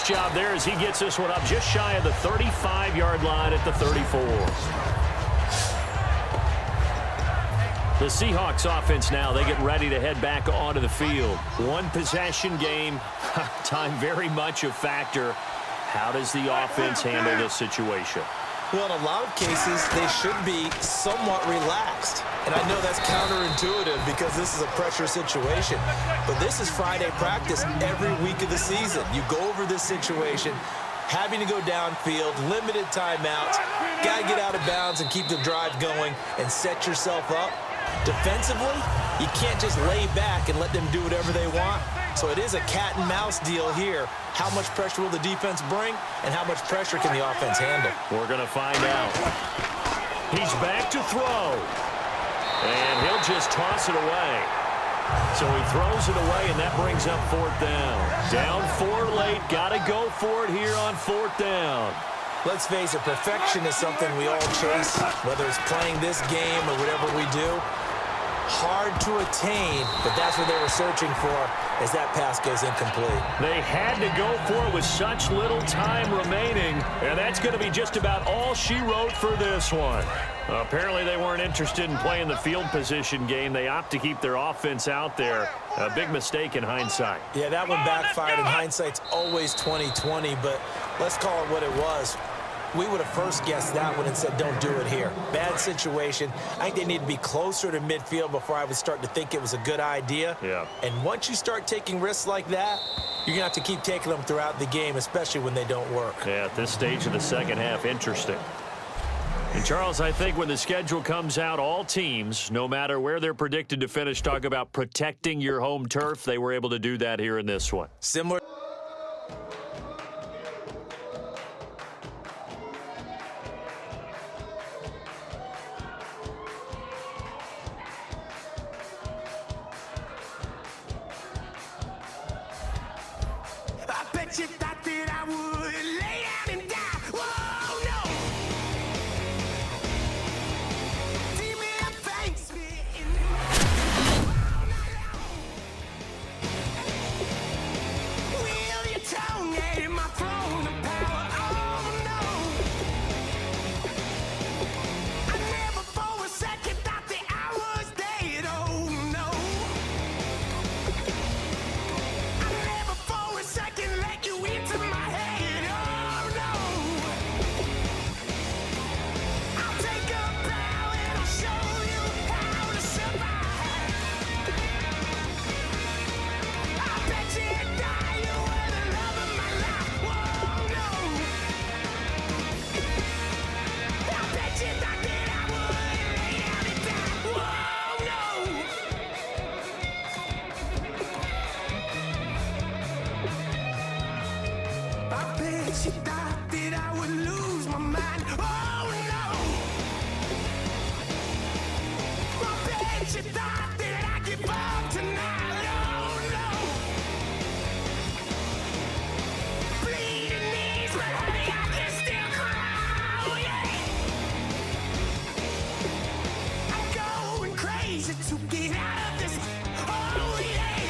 job there as he gets this one up just shy of the 35-yard line at the 34. The Seahawks offense now, they get ready to head back onto the field. One possession game, time very much a factor. How does the offense handle this situation? Well, in a lot of cases, they should be somewhat relaxed. And I know that's counterintuitive because this is a pressure situation. But this is Friday practice every week of the season. You go over this situation, having to go downfield, limited timeouts, got to get out of bounds and keep the drive going and set yourself up. Defensively, you can't just lay back and let them do whatever they want. So it is a cat and mouse deal here. How much pressure will the defense bring, and how much pressure can the offense handle? We're going to find out. He's back to throw. And he'll just toss it away. So he throws it away, and that brings up fourth down. Down 4 late. Got to go for it here on fourth down. Let's face it, perfection is something we all chase, whether it's playing this game or whatever we do. Hard to attain, but that's what they were searching for as that pass goes incomplete. They had to go for it with such little time remaining, and that's going to be just about all she wrote for this one. Apparently they weren't interested in playing the field position game. They opt to keep their offense out there. A big mistake in hindsight. Yeah, that one backfired, and hindsight's always 20/20, but let's call it what it was. We would have first guessed that one and said, don't do it here. Bad situation. I think they need to be closer to midfield before I would start to think it was a good idea. Yeah. And once you start taking risks like that, you're going to have to keep taking them throughout the game, especially when they don't work. Yeah, at this stage of the second half, interesting. And, Charles, I think when the schedule comes out, all teams, no matter where they're predicted to finish, talk about protecting your home turf. They were able to do that here in this one. Similar. She thought that I would lose my mind. Oh no! I bet she thought that I'd give up tonight. Oh no! Bleeding knees, but honey, I can still cry. Oh yeah! I'm going crazy to get out of this. Oh yeah!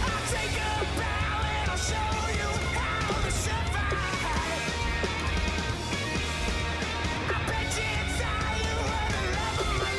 I'll take a bow and I'll show you how to survive. I bet you it's all you were the love of my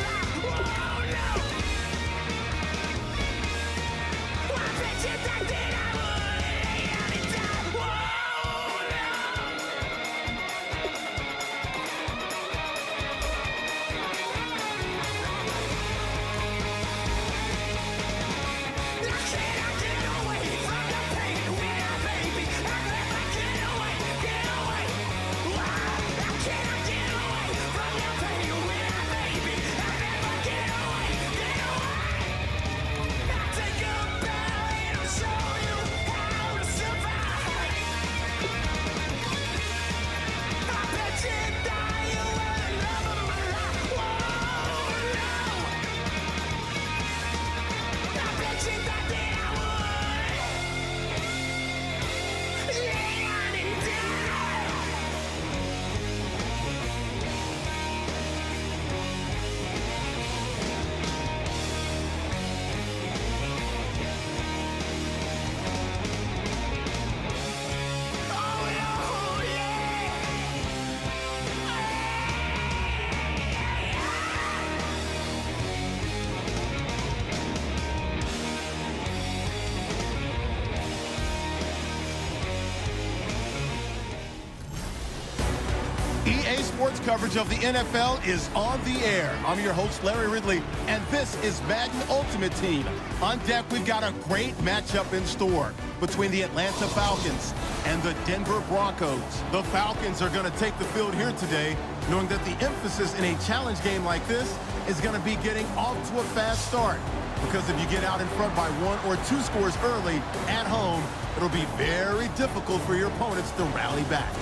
EA Sports coverage of the NFL is on the air. I'm your host, Larry Ridley, and this is Madden Ultimate Team. On deck, we've got a great matchup in store between the Atlanta Falcons and the Denver Broncos. The Falcons are going to take the field here today, knowing that the emphasis in a challenge game like this is going to be getting off to a fast start. Because if you get out in front by 1 or 2 scores early at home, it'll be very difficult for your opponents to rally back.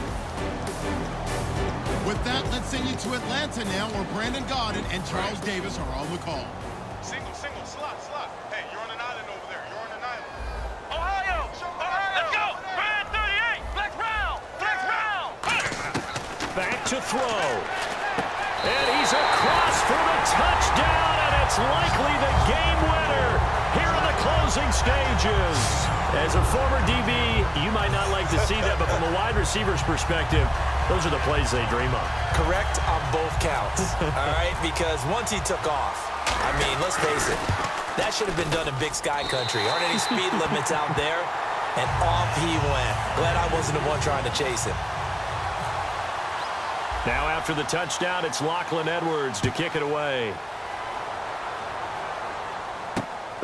With that, let's send you to Atlanta now, where Brandon Gaudin and Charles Davis are on the call. Single, slot. Hey, you're on an island over there. You're on an island. Ohio! Let's go! Brand 38! Flex round! Back to throw. And he's across for the touchdown, and it's likely the game winner here in the closing stages. As a former DB, you might not like to see that, but from a wide receiver's perspective, those are the plays they dream of. Correct on both counts, all right? Because once he took off, I mean, let's face it, that should have been done in Big Sky Country. Aren't any speed limits out there? And off he went. Glad I wasn't the one trying to chase him. Now after the touchdown, it's Lachlan Edwards to kick it away.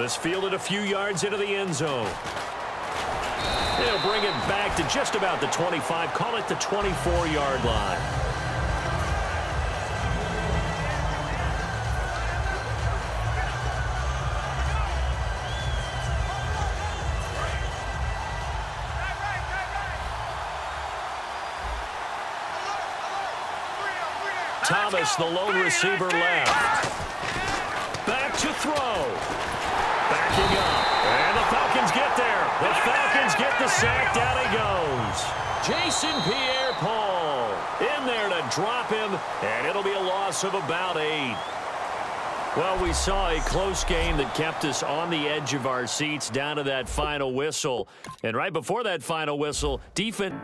This fielded a few yards into the end zone. They'll bring it back to just about the 25, call it the 24-yard line. Thomas, the lone receiver, left. Back to throw. Backing up. And the Falcons get there. The Falcons get the sack. Down he goes. Jason Pierre-Paul in there to drop him, and it'll be a loss of about 8. Well, we saw a close game that kept us on the edge of our seats down to that final whistle. And right before that final whistle, defense...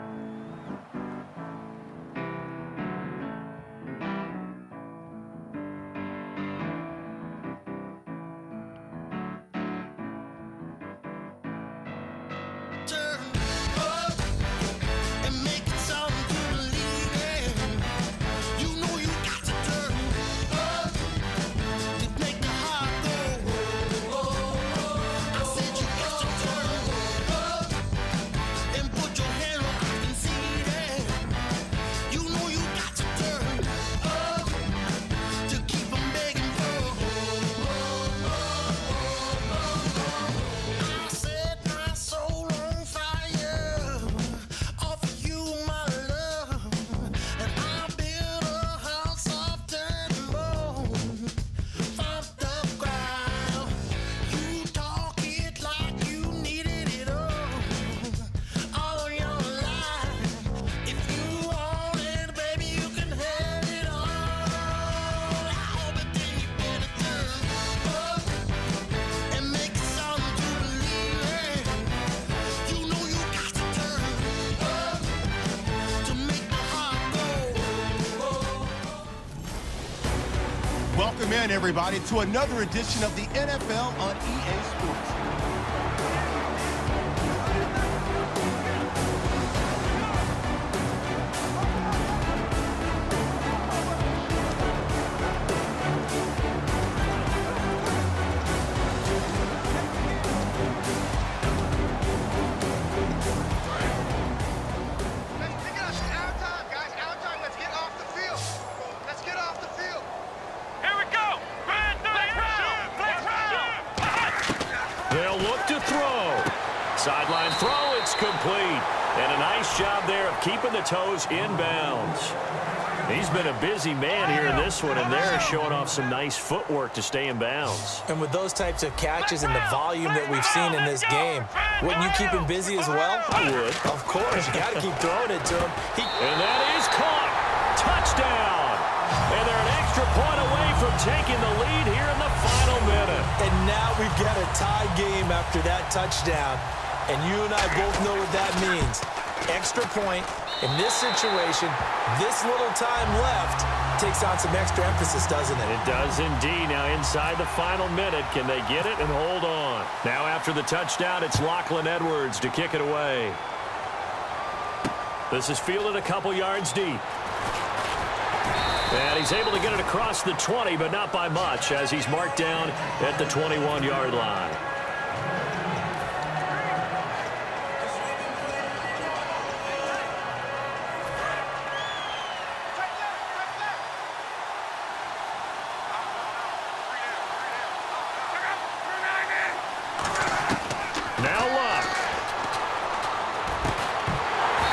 Welcome in, everybody, to another edition of the NFL on EA Sports. Sideline throw, it's complete. And a nice job there of keeping the toes in bounds. He's been a busy man here in this one, and they're showing off some nice footwork to stay in bounds. And with those types of catches and the volume that we've seen in this game, wouldn't you keep him busy as well? I would. Of course, you got to keep throwing it to him. And that is caught. Touchdown. And they're an extra point away from taking the lead here in the final minute. And now we've got a tie game after that touchdown. And you and I both know what that means. Extra point in this situation, this little time left, takes on some extra emphasis, doesn't it? It does indeed. Now inside the final minute, can they get it and hold on? Now after the touchdown, it's Lachlan Edwards to kick it away. This is fielded a couple yards deep. And he's able to get it across the 20, but not by much, as he's marked down at the 21-yard line. Now Luck.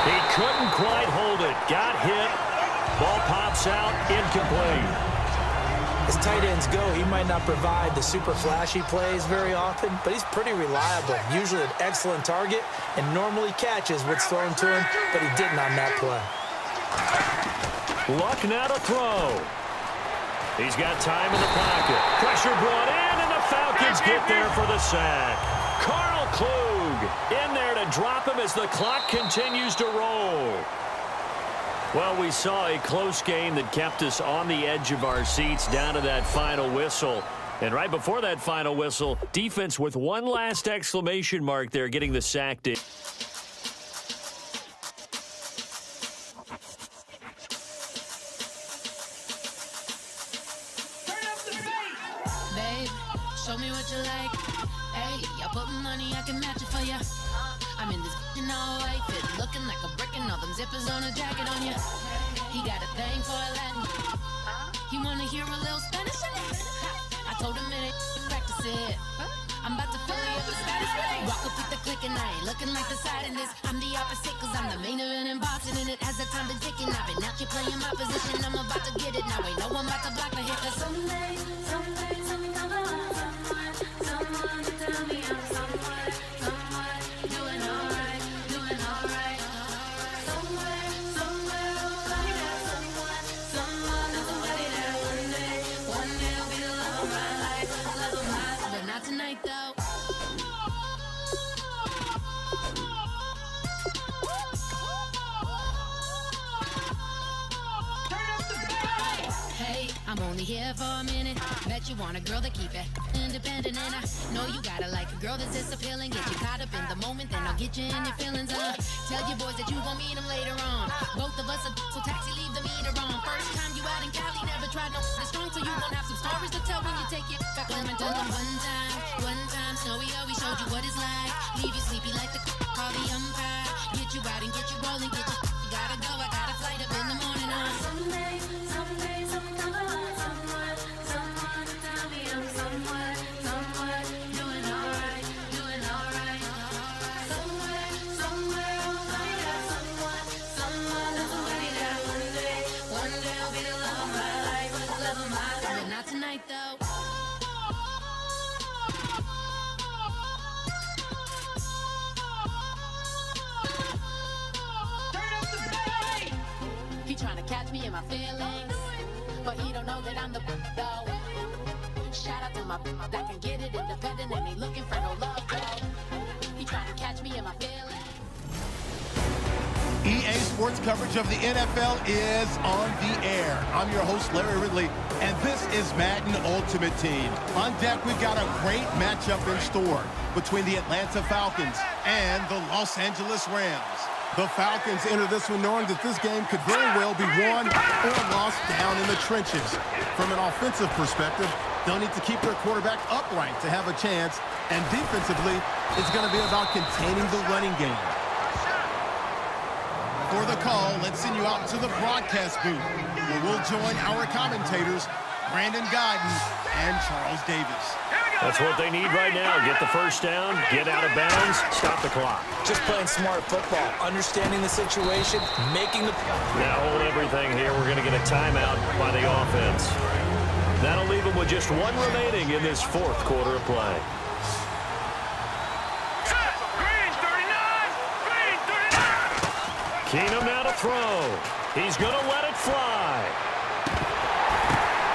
He couldn't quite hold it. Got hit. Ball pops out, incomplete. As tight ends go, he might not provide the super flashy plays very often, but he's pretty reliable. Usually an excellent target and normally catches what's thrown to him, but he didn't on that play. Luck now to throw. He's got time in the pocket. Pressure brought in, and the Falcons get there for the sack. Carl Klug in there to drop him as the clock continues to roll. Well, we saw a close game that kept us on the edge of our seats down to that final whistle. And right before that final whistle, defense with one last exclamation mark there, getting the sack. Babe, show me what you like. Hey, y'all put money, I can match it for ya. I'm in this in all white fit, looking like a brick and all them zippers on a jacket on ya. He got a thing for a Latin. He wanna hear a little Spanish. I told him it ain't practice it. I'm about to fill you up with status. Walk up with the click and I ain't looking like the side in this. I'm the opposite cause I'm the main event and boxing in it. As the time been ticking, I've been out here playing my position. I'm about to get it now. Ain't no one about to block the hit. Cause someday, something come along. Someone to tell me I'm someone doing alright. Somewhere, somebody that somebody that one day will be the love of my life, but not tonight though. Hey, I'm only here for a minute. Bet you want a girl to keep it independent, and I know you gotta like a girl that's this appealing. Get you caught up in the moment, then I'll get you in your feelings. Tell your boys that you gon' meet them later on. Both of us are so taxi, leave the meter on. First time you out in Cali, never tried no strong, so you gon' have some stories to tell when you take it back home and tell them one time, Snowy always showed you what it's like. Leave you sleepy like the call the umpire. Get you out and get you rolling, get you gotta go. I got a flight up in the morning on someday, something come along. Someone to tell me I'm someone doing alright. Somewhere, somebody that somebody that one day will be the love of my life, but not tonight though. He trying to catch me in my feelings, but he don't know that I'm the though. Shout out to my that can get it independent and ain't looking for no love though. He trying to catch me in my feelings. EA Sports coverage of the NFL is on the air. I'm your host, Larry Ridley, and this is Madden Ultimate Team. On deck, we've got a great matchup in store between the Atlanta Falcons and the Los Angeles Rams. The Falcons enter this one knowing that this game could very well be won or lost down in the trenches. From an offensive perspective, they'll need to keep their quarterback upright to have a chance, and defensively, it's going to be about containing the running game. For the call, let's send you out to the broadcast booth, where we'll join our commentators, Brandon Guyton and Charles Davis. That's what they need right now. Get the first down, get out of bounds, stop the clock. Just playing smart football, understanding the situation, making the... Now hold everything here. We're going to get a timeout by the offense. That'll leave them with just one remaining in this fourth quarter of play. Keenum now to throw. He's going to let it fly.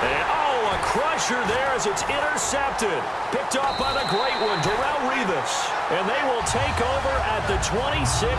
And, a crusher there as it's intercepted. Picked off by the great one, Darrelle Revis. And they will take over at the 26.